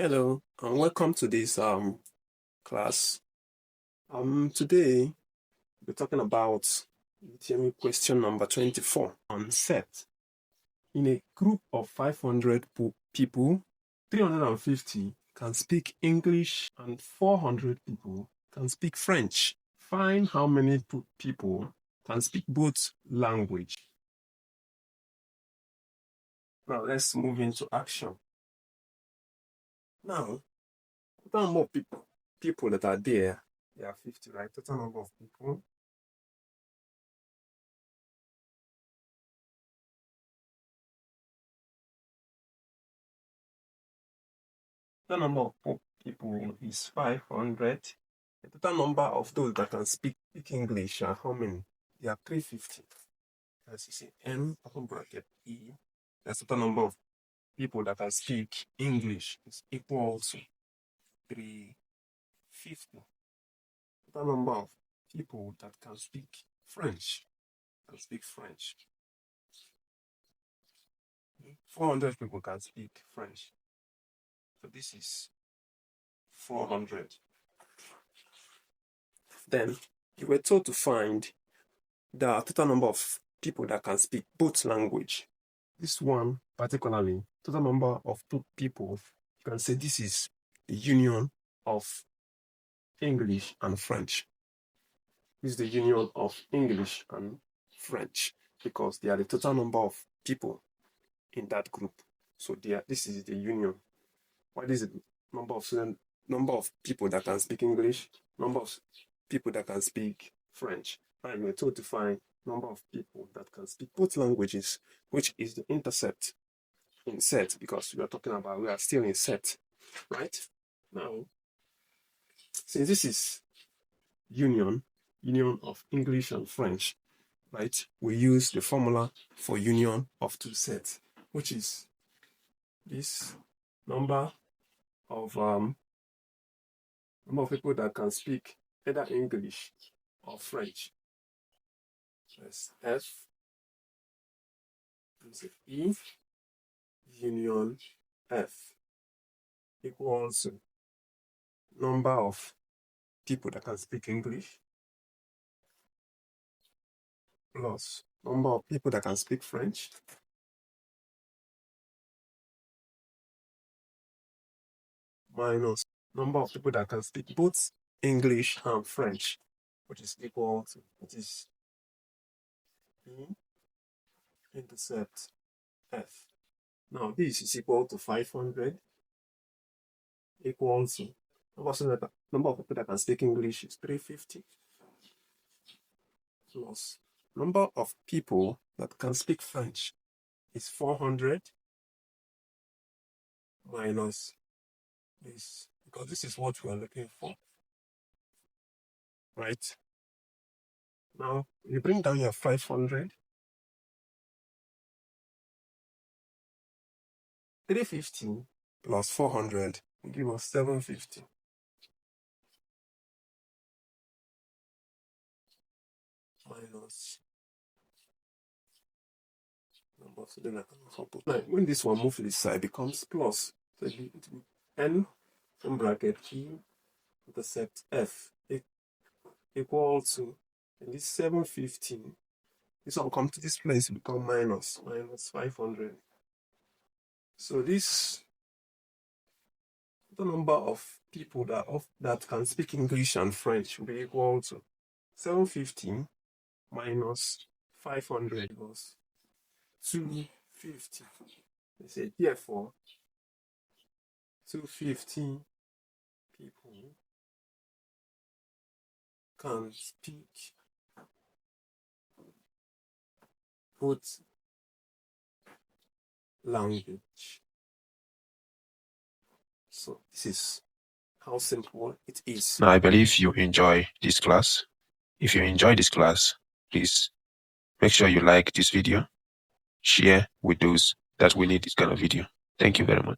Hello and welcome to this class. Today we're talking about question number 24 on set. In a group of 500 people, 350 can speak English and 400 people can speak French. Find how many people can speak both language. Now let's move into action. Now, total number of people that are there are 50, right? Total number of people. The number of people is 500. The total number of those that can speak English are how many? They are 350. As you see, N open bracket E. That's the total number of people that can speak English is equal to 350. The number of people that can speak French 400 people can speak French. So this is 400. Then you were told to find the total number of people that can speak both language. This one particularly, total number of people, you can say this is the union of English and French. This is the union of English and French because they are the total number of people in that group. So this is the union. What is the number of people that can speak English, number of people that can speak French. And we're told to find number of people that can speak both languages, which is the intercept in set, because we are still in set, right? Now, since this is union of English and French, right? We use the formula for union of two sets, which is this number of people that can speak either English or French. That's F is E union F equals number of people that can speak English plus number of people that can speak French minus number of people that can speak both English and French, which is equal to, E intercept F. Now this is equal to 500 equals to number of people that can speak English is 350 plus number of people that can speak French is 400 minus this, because this is what we are looking for, right? Now you bring down your 500, 350 plus 400 will give us 750 minus number. So then I can put, now when this one moves to this side, becomes plus. So it will N from bracket E intercept F equal to, and this 750, this one come to this place, become minus 500. So this, the number of people that can speak English and French will be equal to 750 minus 500 equals 250. They say therefore 250 people can speak both language. So this is how simple it is. Now, I believe you enjoy this class. If you enjoy this class, please make sure you like this video, share with those that will need this kind of video. Thank you very much.